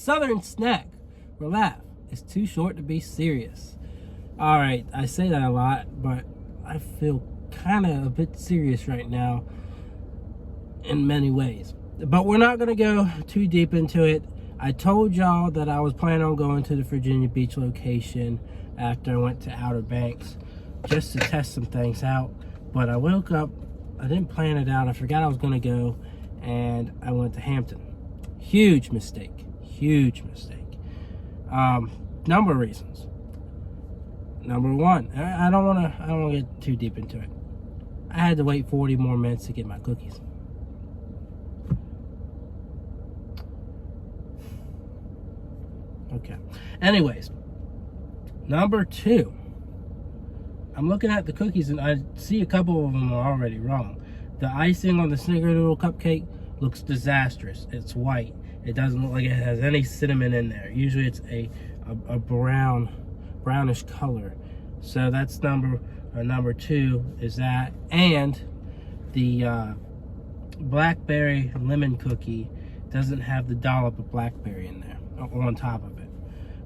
Southern snack where laugh is too short to be serious. All right, I say that a lot, but I feel kind of a bit serious right now in many ways. But we're not going to go too deep into it. I told y'all that I was planning on going to the Virginia Beach location after I went to Outer Banks just to test some things out. But I woke up, I didn't plan it out, I forgot I was going to go, and I went to Hampton. Huge mistake. Huge mistake. Number of reasons. Number one, I don't want to get too deep into it. I had to wait 40 more minutes to get my cookies. Okay. Anyways, number two, I'm looking at the cookies and I see a couple of them are already wrong. The icing on the Snickerdoodle Cupcake looks disastrous. It's white. It doesn't look like it has any cinnamon in there. Usually it's a brownish color. So that's number two is that. And the Blackberry Lemon cookie doesn't have the dollop of blackberry in there on top of it,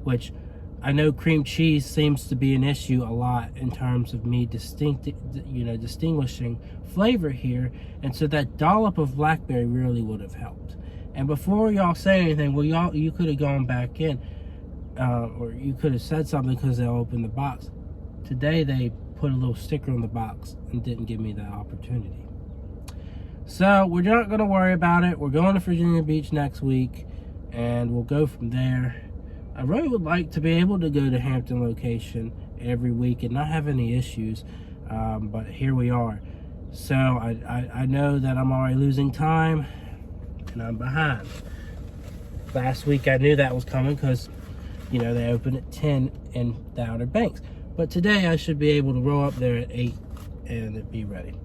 which I know cream cheese seems to be an issue a lot in terms of me distinguishing flavor here, and so that dollop of blackberry really would have helped. And before y'all say anything, well, you could have gone back in, or you could have said something because they opened the box. Today they put a little sticker on the box and didn't give me that opportunity. So we're not going to worry about it. We're going to Virginia Beach next week, and we'll go from there. I really would like to be able to go to Hampton location every week and not have any issues, but here we are. So I know that I'm already losing time and I'm behind. Last week I knew that was coming because, you know, they open at 10 in the Outer Banks. But today I should be able to roll up there at 8 and it be ready.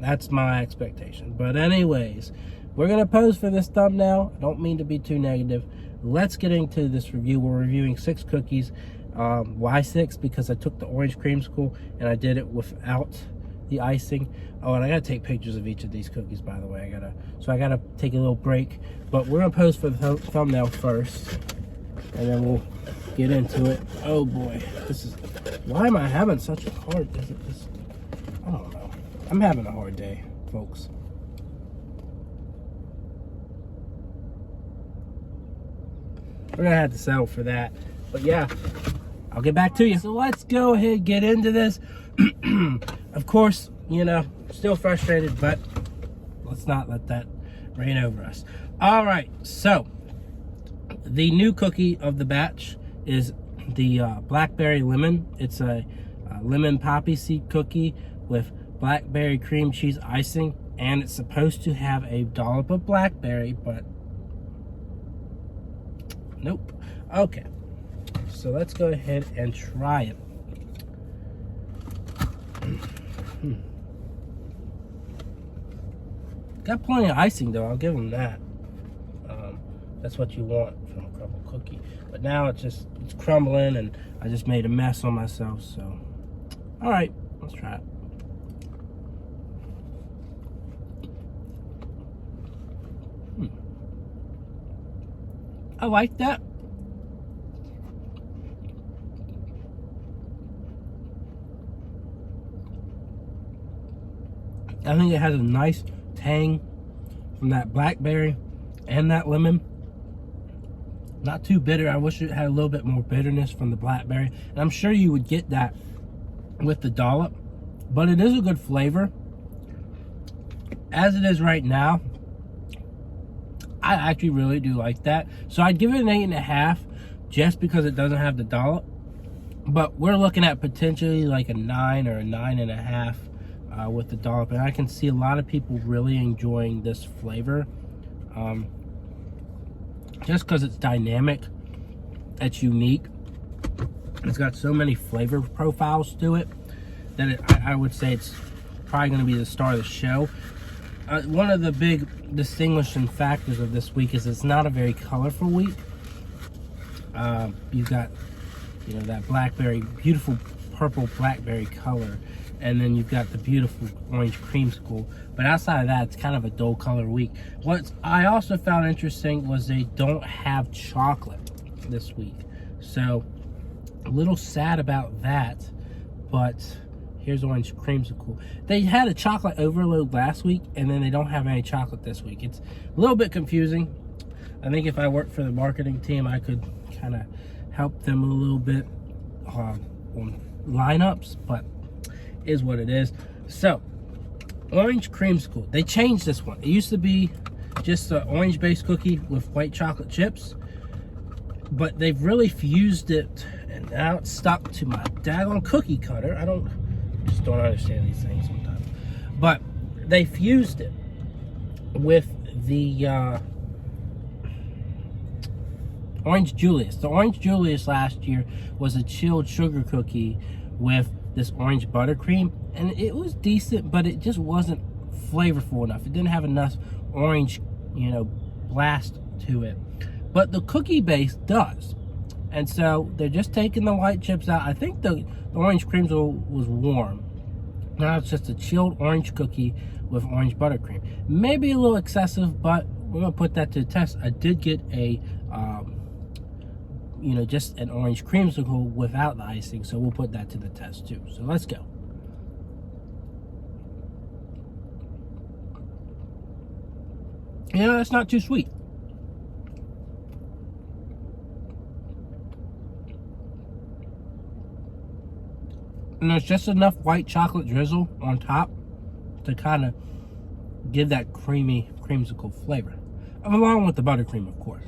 That's my expectation. But anyways, we're going to pose for this thumbnail. I don't mean to be too negative. Let's get into this review. We're reviewing 6 cookies. Why 6? Because I took the orange creamsicle and I did it without the icing. Oh, and I gotta take pictures of each of these cookies, by the way. I gotta take a little break. But we're gonna pose for the thumbnail first, and then we'll get into it. Oh boy, why am I having such a hard? I don't know. I'm having a hard day, folks. We're gonna have to settle for that. But yeah, I'll get back to you. So let's go ahead and get into this. Of course, you know, still frustrated, but let's not let that reign over us. All right, so the new cookie of the batch is the Blackberry Lemon. It's a lemon poppy seed cookie with blackberry cream cheese icing, and it's supposed to have a dollop of blackberry, but nope. Okay, so let's go ahead and try it. Got plenty of icing though, I'll give them that. That's what you want from a Crumbl cookie. But now it's crumbling and I just made a mess on myself, so. All right, let's try it. I like that. I think it has a nice tang from that blackberry and that lemon. Not too bitter. I wish it had a little bit more bitterness from the blackberry. And I'm sure you would get that with the dollop. But it is a good flavor. As it is right now, I actually really do like that. So I'd give it an 8.5 just because it doesn't have the dollop. But we're looking at potentially like a 9 or a 9.5 with the dollop. And I can see a lot of people really enjoying this flavor. Just because it's dynamic, it's unique. It's got so many flavor profiles to it that I would say it's probably going to be the star of the show. One of the big distinguishing factors of this week is it's not a very colorful week. You've got, you know, that blackberry, beautiful purple blackberry color, and then you've got the beautiful orange creamsicle. But outside of that, it's kind of a dull color week. What I also found interesting was they don't have chocolate this week, so a little sad about that. But here's orange creamsicle. They had a chocolate overload last week, and then they don't have any chocolate this week. It's a little bit confusing. I think if I worked for the marketing team, I could kind of help them a little bit on lineups, but is what it is. So, orange creamsicle. They changed this one. It used to be just an orange-based cookie with white chocolate chips, but they've really fused it, and now it's stuck to my daggone cookie cutter. I just don't understand these things sometimes. But they fused it with the Orange Julius. The Orange Julius last year was a chilled sugar cookie with this orange buttercream, and it was decent, but it just wasn't flavorful enough. It didn't have enough orange, blast to it. But the cookie base does. And so they're just taking the white chips out. I think the orange creamsicle was warm. Now it's just a chilled orange cookie with orange buttercream. Maybe a little excessive, but we're gonna put that to the test. I did get a just an orange creamsicle without the icing, so we'll put that to the test too. So let's go. It's not too sweet. And there's just enough white chocolate drizzle on top to kind of give that creamy creamsicle flavor, along with the buttercream, of course.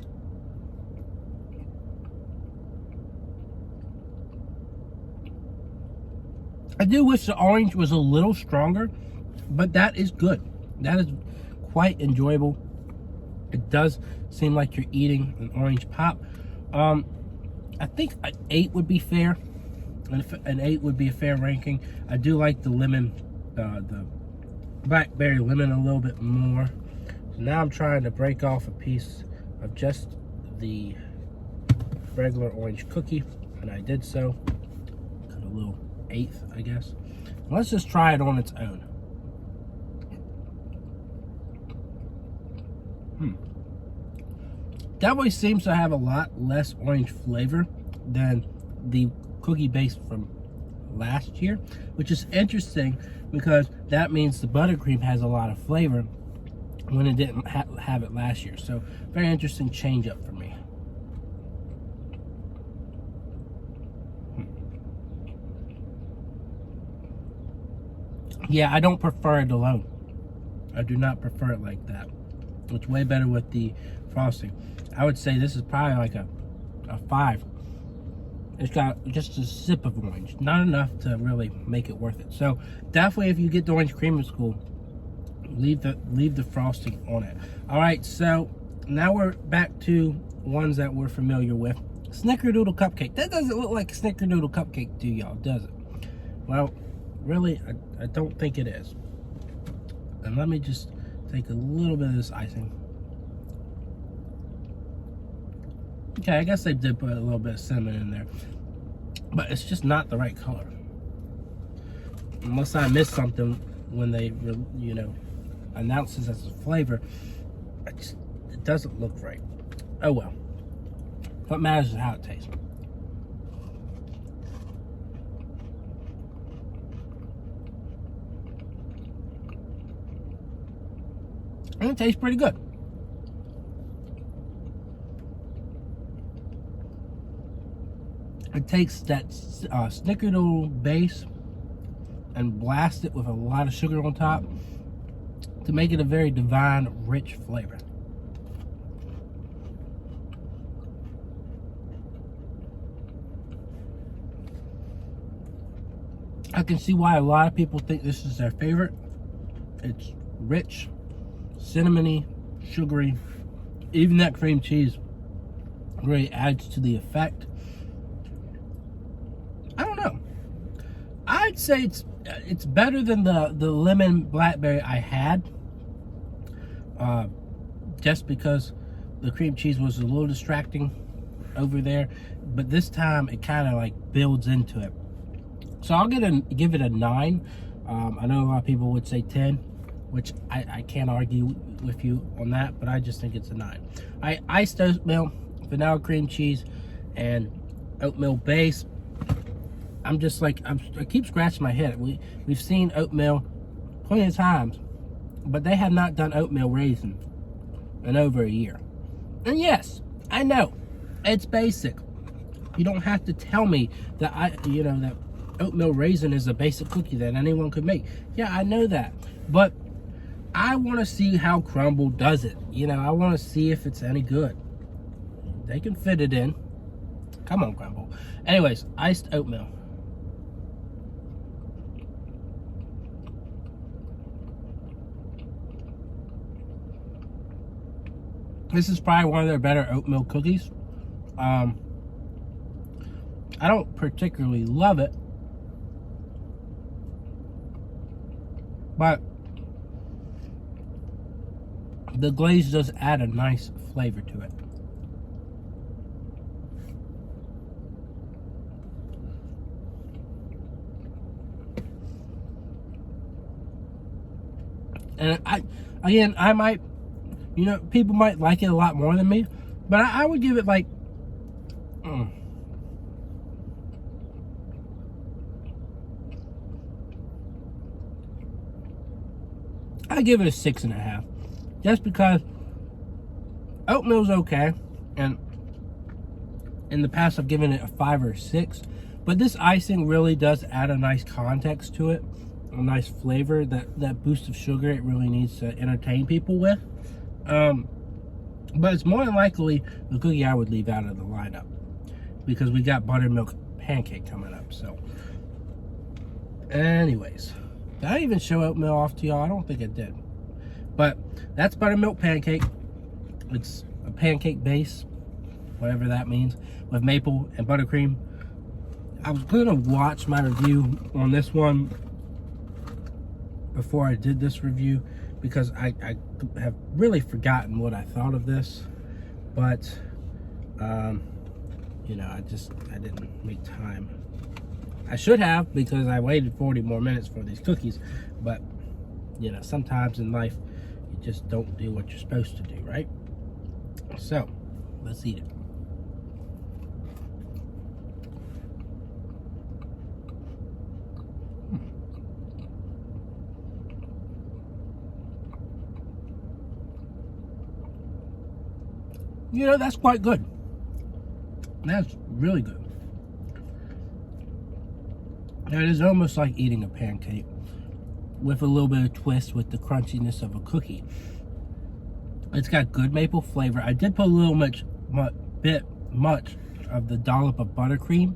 I do wish the orange was a little stronger, but that is good. That is quite enjoyable. It does seem like you're eating an orange pop. I think an 8 would be fair. An 8 would be a fair ranking. I do like the lemon, the Blackberry Lemon a little bit more. So now I'm trying to break off a piece of just the regular orange cookie, and I did so. Cut a little 1/8, I guess. Let's just try it on its own. Definitely seems to have a lot less orange flavor than the cookie base from last year, which is interesting because that means the buttercream has a lot of flavor when it didn't have it last year. So very interesting change up for me. Yeah, I don't prefer it alone. I do not prefer it like that. It's way better with the frosting. I would say this is probably like a 5. It's got just a sip of orange, not enough to really make it worth it. So definitely, if you get the orange creamsicle, leave the frosting on it. All right, so now we're back to ones that we're familiar with. Snickerdoodle Cupcake. That doesn't look like a Snickerdoodle Cupcake to y'all, does it? Well, really, I don't think it is. And let me just take a little bit of this icing. Okay, I guess they did put a little bit of cinnamon in there, but it's just not the right color. Unless I missed something when they, announced this as a flavor, it doesn't look right. Oh well. What matters is how it tastes. And it tastes pretty good. It takes that Snickerdoodle base and blast it with a lot of sugar on top to make it a very divine, rich flavor. I can see why a lot of people think this is their favorite. It's rich, cinnamony, sugary. Even that cream cheese really adds to the effect. I don't know. I'd say it's better than the lemon blackberry I had. Just because the cream cheese was a little distracting over there. But this time it kind of like builds into it. So So I'll give it a 9. I know a lot of people would say 10, which I can't argue with you on that, but I just think it's a 9. Iced oatmeal, vanilla cream cheese, and oatmeal base. I'm just like, I keep scratching my head. We've seen oatmeal plenty of times, but they have not done oatmeal raisin in over a year. And yes, I know it's basic. You don't have to tell me that that oatmeal raisin is a basic cookie that anyone could make. Yeah, I know that, but I want to see how Crumbl does it. I want to see if it's any good. They can fit it in. Come on, Crumbl. Anyways, iced oatmeal. This is probably one of their better oatmeal cookies. I don't particularly love it, but the glaze does add a nice flavor to it. And I might, people might like it a lot more than me, but I would give it like, I give it a 6.5, just because oatmeal's okay, and in the past I've given it a 5 or a 6, but this icing really does add a nice context to it, a nice flavor, that boost of sugar it really needs to entertain people with. But it's more than likely the cookie I would leave out of the lineup, because we got Buttermilk Pancake coming up. So anyways, did I even show oatmeal off to y'all? I don't think I did. But that's Buttermilk Pancake. It's a pancake base, whatever that means, with maple and buttercream. I was gonna watch my review on this one before I did this review, because I have really forgotten what I thought of this, but I didn't make time. I should have, because I waited 40 more minutes for these cookies, but sometimes in life you just don't do what you're supposed to do, right? So let's eat it. That's quite good. That's really good. It is almost like eating a pancake with a little bit of twist with the crunchiness of a cookie. It's got good maple flavor. I did put a little much of the dollop of buttercream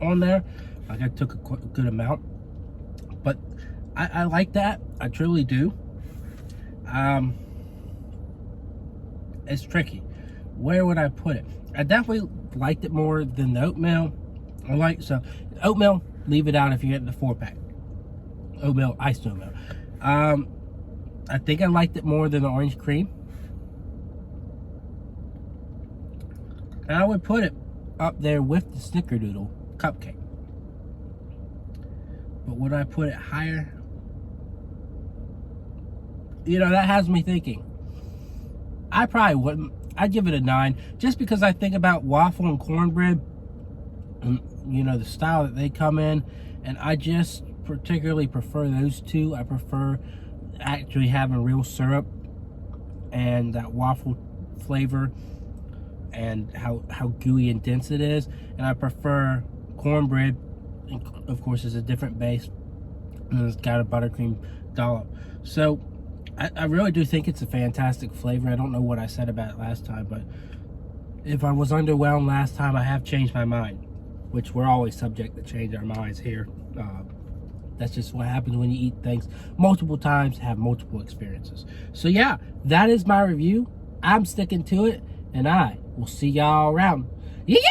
on there. Like, I took a good amount, but I like that. I truly do. It's tricky. Where would I put it? I definitely liked it more than the oatmeal. Oatmeal, leave it out if you're getting the 4-pack. Oatmeal, iced oatmeal. I think I liked it more than the orange cream. And I would put it up there with the Snickerdoodle Cupcake. But would I put it higher? That has me thinking. I probably wouldn't. I'd give it a 9, just because I think about waffle and cornbread, and the style that they come in, and I just particularly prefer those two. I prefer actually having real syrup and that waffle flavor, and how gooey and dense it is. And I prefer cornbread, of course, is a different base, and it's got a buttercream dollop. So I really do think it's a fantastic flavor. I don't know what I said about it last time, but if I was underwhelmed last time, I have changed my mind, which we're always subject to change our minds here. That's just what happens when you eat things multiple times, have multiple experiences. So yeah, that is my review. I'm sticking to it, and I will see y'all around. Yee!